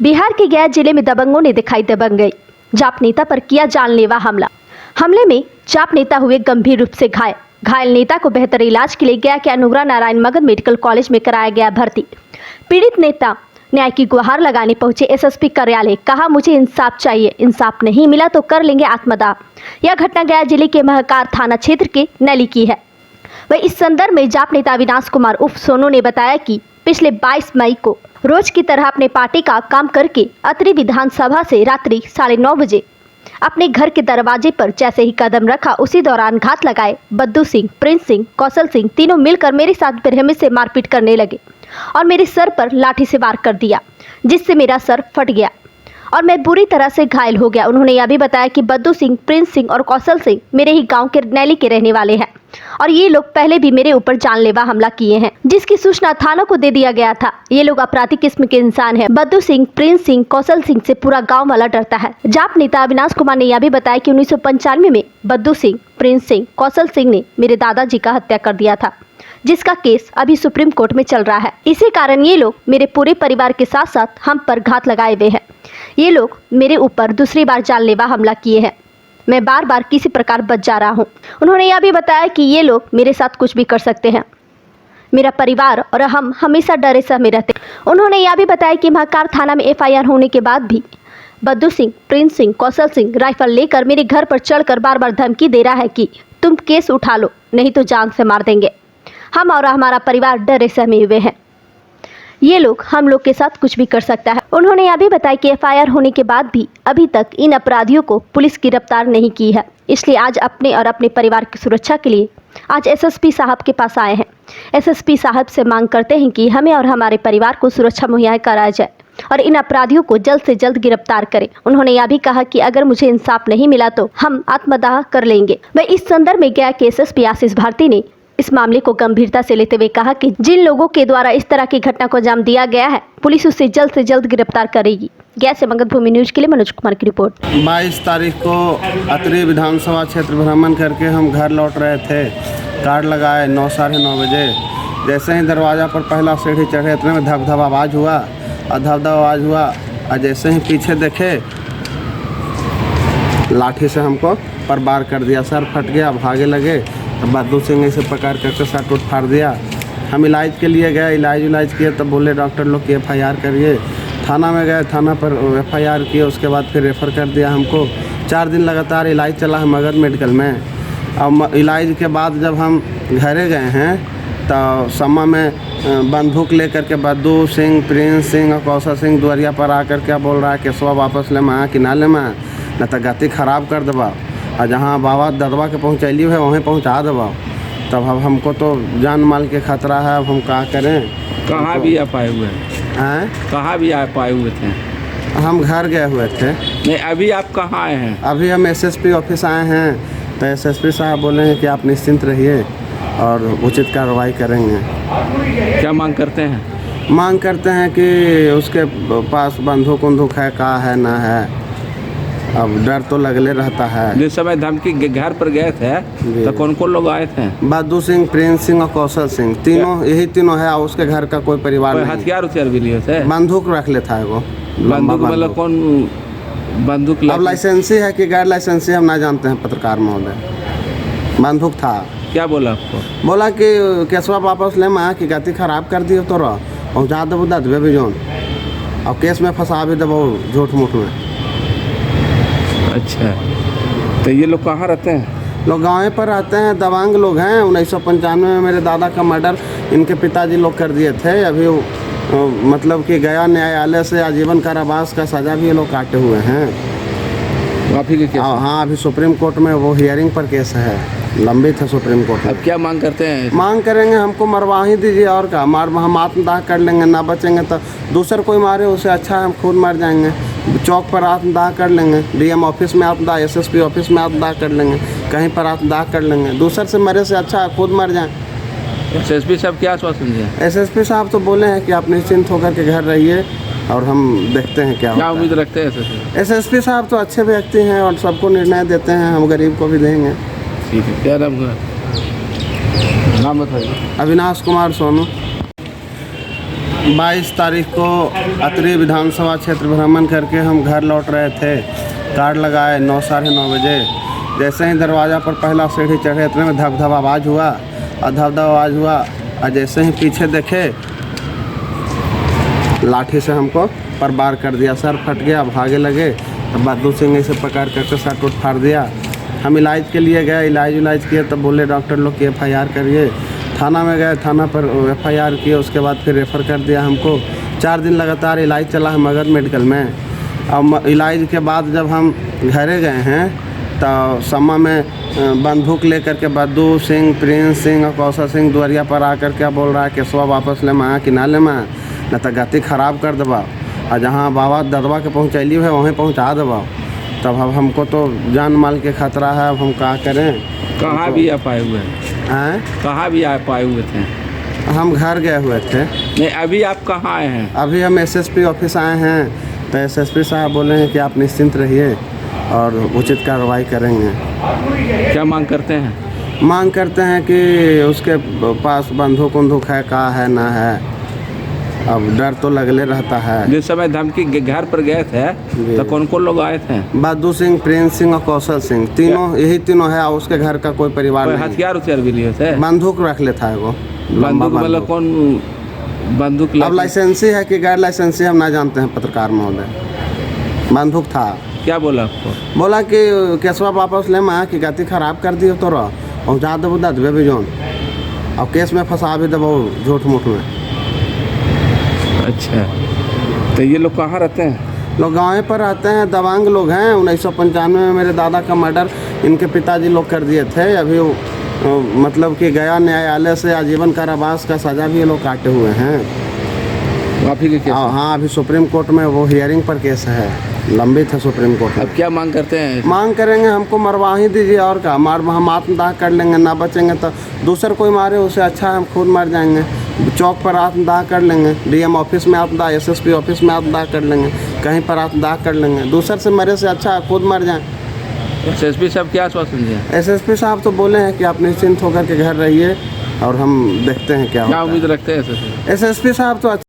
बिहार के गया जिले में दबंगों ने दिखाई दबंगई। जाप नेता पर किया जानलेवा हमला। हमले में जाप नेता हुए गंभीर रूप से घायल। घायल नेता को बेहतर इलाज के लिए गया के अनुग्रह नारायण मगध मेडिकल कॉलेज में कराया गया भर्ती। पीड़ित नेता न्याय की गुहार लगाने पहुंचे एसएसपी कार्यालय। कहा, मुझे इंसाफ चाहिए, इंसाफ नहीं मिला तो कर लेंगे आत्मदाह। यह घटना गया जिले के महकार थाना क्षेत्र के नली की है। वह इस संदर्भ में जाप नेता अविनाश कुमार उर्फ सोनू ने बताया कि पिछले 22 मई को रोज की तरह अपने पार्टी का काम करके अत्रि विधानसभा से रात्रि 9:30 बजे अपने घर के दरवाजे पर जैसे ही कदम रखा, उसी दौरान घात लगाए बद्दू सिंह, प्रिंस सिंह, कौशल सिंह तीनों मिलकर मेरे साथ बेरहमी से मारपीट करने लगे और मेरे सर पर लाठी से वार कर दिया, जिससे मेरा सर फट गया और मैं बुरी तरह से घायल हो गया। उन्होंने यह भी बताया कि बद्दू सिंह, प्रिंस सिंह और कौशल सिंह मेरे ही गांव के नैली के रहने वाले हैं और ये लोग पहले भी मेरे ऊपर जानलेवा हमला किए हैं, जिसकी सूचना थानों को दे दिया गया था। ये लोग आपराधिक किस्म के इंसान हैं। बद्दू सिंह, प्रिंस सिंह, कौशल सिंह से पूरा गांव वाला डरता है। जाप नेता अविनाश कुमार ने यह भी बताया कि 1995 में बद्दू सिंह, प्रिंस सिंह, कौशल सिंह ने मेरे दादाजी का हत्या कर दिया था, जिसका केस अभी सुप्रीम कोर्ट में चल रहा है। इसी कारण ये लोग मेरे पूरे परिवार के साथ साथ हम पर घात लगाए हुए हैं। ये लोग मेरे ऊपर दूसरी बार जानलेवा हमला किए हैं। मैं बार बार किसी प्रकार बच जा रहा हूँ। उन्होंने यह भी बताया कि ये लोग मेरे साथ कुछ भी कर सकते हैं। मेरा परिवार और हम हमेशा डरे सहमे रहते। उन्होंने यह भी बताया कि महकार थाना में FIR होने के बाद भी बद्दू सिंह, प्रिंस सिंह, कौशल सिंह राइफल लेकर मेरे घर पर चढ़कर बार बार धमकी दे रहा है कि तुम केस उठा लो, नहीं तो जान से मार देंगे। हम और हमारा परिवार डरे सहमे हुए हैं। ये लोग हम लोग के साथ कुछ भी कर सकता है। उन्होंने यह भी बताया कि FIR होने के बाद भी अभी तक इन अपराधियों को पुलिस गिरफ्तार नहीं की है, इसलिए आज अपने और अपने परिवार की सुरक्षा के लिए आज SSP साहब के पास आए हैं। SSP साहब से मांग करते हैं कि हमें और हमारे परिवार को सुरक्षा मुहैया कराया जाए और इन अपराधियों को जल्द से जल्द गिरफ्तार करें। उन्होंने यह भी कहा कि अगर मुझे इंसाफ नहीं मिला तो हम आत्मदाह कर लेंगे। वह इस संदर्भ में गया के SSP आशीष भारती ने इस मामले को गंभीरता से लेते हुए कहा कि जिन लोगों के द्वारा इस तरह की घटना को अंजाम दिया गया है, पुलिस उसे जल्द से जल्द गिरफ्तार करेगी। गया से मगध भूमि न्यूज के लिए मनोज कुमार की रिपोर्ट। 22 तारीख को अत्रि विधानसभा क्षेत्र भ्रमण करके हम घर लौट रहे थे। कार्ड लगाए 9 साढ़े 9 बजे। जैसे ही दरवाज़ा पर पहला सीढ़ी चढ़े, इतने में धप धप आवाज़ हुआ और धप धप आवाज़ हुआ और जैसे ही पीछे देखे, लाठी से हमको पर वार कर दिया। सर फट गया, भागे लगे। बद्दू सिंह से पकड़ करके सर टूट फाड़ दिया। हम इलाज के लिए गए, इलाज किए, तब बोले डॉक्टर लोग कि FIR करिए। थाना में गए, थाना पर FIR किए, उसके बाद फिर रेफ़र कर दिया हमको। 4 दिन लगातार इलाज चला है मगध मेडिकल में। और इलाज के बाद जब हम घरे गए हैं तो सम्मा में बंदूक लेकर के बद्दू सिंह, प्रिंस सिंह और कौशल सिंह दुआरिया पर आकर के बोल रहा है कि केसवा वापस ले मैं कि ना ले मैं, न तो गति खराब कर देबा और जहाँ बाबा ददवा के पहुँचैली है वहीं पहुँचा देबा। तब अब हमको तो जान माल के खतरा है, अब हम क्या करें। कहाँ भी आप आए हुए हैं? कहाँ भी आप आए हुए थे? हम घर गए हुए थे। नहीं, अभी आप कहाँ आए हैं? अभी हम SSP ऑफिस आए हैं, तो SSP साहब बोले हैं कि आप निश्चिंत रहिए और उचित कार्रवाई करेंगे। क्या मांग करते हैं? मांग करते हैं कि उसके पास बंदूक उंदूक है, का है ना है। अब डर तो लगले रहता है। जिस समय धमकी घर पर गए थे तो कौन कौन लोग आए थे? बद्दू सिंह, प्रिंस सिंह और कौशल सिंह, तीनों, यही तीनों है। उसके घर का कोई परिवार नहीं। हथियार भी लिए थे? बंदूक रख लेता है वो। बंदूक मतलब कौन बंदूक? अब लाइसेंसी है कि गैर लाइसेंसी हम ना जानते हैं पत्रकार महोदय। बंदूक था। क्या बोला आपको? बोला कि केसवा वापस ले मैं कि गति खराब कर दियो तो पहुँचा देबो ददबे भी जोन और केस में फंसा भी देबो झूठ मूठ में। अच्छा, तो ये लोग कहाँ रहते हैं? लोग गाँव पर रहते हैं, दबंग लोग हैं। 1995 में मेरे दादा का मर्डर इनके पिताजी लोग कर दिए थे। अभी मतलब कि गया न्यायालय से आजीवन कारावास का सज़ा भी ये लोग काटे हुए हैं। माफी के केस? हाँ, अभी सुप्रीम कोर्ट में वो हियरिंग पर केस है, लंबित है सुप्रीम कोर्ट में। अब क्या मांग करते हैं? मांग करेंगे हमको मरवा ही दीजिए और क्या। हम आत्मदाह कर लेंगे, ना बचेंगे तो दूसर कोई मारे, उससे अच्छा हम खुद मर जाएंगे। चौक पर आत्मदाह कर लेंगे, DM ऑफिस में आत्मदाह, SSP ऑफिस में आत्मदाह कर लेंगे, कहीं पर आत्मदाह कर लेंगे। दूसर से मरे से अच्छा खुद मर जाएं। SSP साहब क्या आश्वासन दिया? SSP साहब तो बोले हैं कि आप निश्चिंत होकर के घर रहिए और हम देखते हैं क्या उम्मीद रखते हैं। SSP साहब तो अच्छे व्यक्ति हैं और सबको निर्णय देते हैं, हम गरीब को भी देंगे। ठीक है, क्या नाम बताइए? अविनाश कुमार सोनू। 22 तारीख को अतरी विधानसभा क्षेत्र भ्रमण करके हम घर लौट रहे थे। कार्ड लगाए 9 साढ़े 9 बजे। जैसे ही दरवाज़ा पर पहला सीढ़ी चढ़े इतने में धप धप आवाज़ हुआ और जैसे ही पीछे देखे लाठी से हमको परबार कर दिया। सर फट गया, भागे लगे। तब बहादुर सिंह ऐसे पकड़ करके सर उठ फाड़ दिया। हम इलाज के लिए गए, इलाज किए तब बोले डॉक्टर लोग कि FIR करिए। थाना में गए, थाना पर FIR किए। उसके बाद फिर रेफ़र कर दिया हमको। 4 दिन लगातार इलाज चला है मगध मेडिकल में। और इलाज के बाद जब हम घरे गए हैं तो समा में बंदूक लेकर के बद्दू सिंह, प्रिंस सिंह और कौशल सिंह दुआरिया पर आकर क्या बोल रहा है कि सुबह वापस ले मैं कि ना ले मैं न तो गति ख़राब कर देवा और जहाँ बाबा ददवा के पहुँचैली है वहीं पहुँचा देवा। तब अब हमको तो जान माल के खतरा है, अब हम क्या करें। कहाँ भी आप आए हुए हैं? कहाँ भी आप आए हुए थे? हम घर गए हुए थे। नहीं, अभी आप कहाँ आए हैं? अभी हम SSP ऑफिस आए हैं तो SSP साहब बोले हैं कि आप निश्चिंत रहिए और उचित कार्रवाई करेंगे। क्या मांग करते हैं? मांग करते हैं कि उसके पास बंदूक है, का है ना है। अब डर तो लगले रहता है। जिस समय धमकी घर पर गए थे तो कौन कौन लोग आए थे? बहादुर सिंह, प्रिंस सिंह और कौशल सिंह, यही तीनों है। और उसके घर का कोई परिवार नहीं। हथियार भी लिए थे? बंदूक रख लेता है वो। बंदूक मतलब कौन बंदूक? अब लाइसेंसी है कि गैर लाइसेंसी हम ना जानते हैं पत्रकार महोदय। बंदूक था। क्या बोला आपको? बोला कि केसवा वापस ले मैं कि गति खराब कर दी तो पहुँचा देवो दबे भी जोन और केस में फंसा भी देवो झूठ मूठ में। अच्छा, तो ये लोग कहाँ रहते हैं? लोग गाँव पर रहते हैं, दबंग लोग हैं। 1995 में मेरे दादा का मर्डर इनके पिताजी लोग कर दिए थे। अभी मतलब कि गया न्यायालय से आजीवन कारावास का सज़ा भी ये लोग काटे हुए हैं। आप ही के केस? हाँ, अभी सुप्रीम कोर्ट में वो हियरिंग पर केस है, लंबित है सुप्रीम कोर्ट में। अब क्या मांग करते हैं? मांग करेंगे हमको मरवा ही दीजिए और क्या। हम आत्मदाह कर लेंगे, ना बचेंगे तो दूसर कोई मारे उससे अच्छा हम खुद मर जाएंगे। चौक पर आत्मदाह कर लेंगे, DM ऑफिस में आत्मदाह, SSP ऑफिस में आत्मदाह कर लेंगे, कहीं पर आत्मदाह कर लेंगे। दूसर से मरे से अच्छा खुद मर जाएं। SSP साहब क्या आश्वासन दिया? SSP साहब तो बोले हैं कि आप निश्चिंत होकर के घर रहिए और हम देखते हैं क्या उम्मीद रखते हैं? SSP साहब तो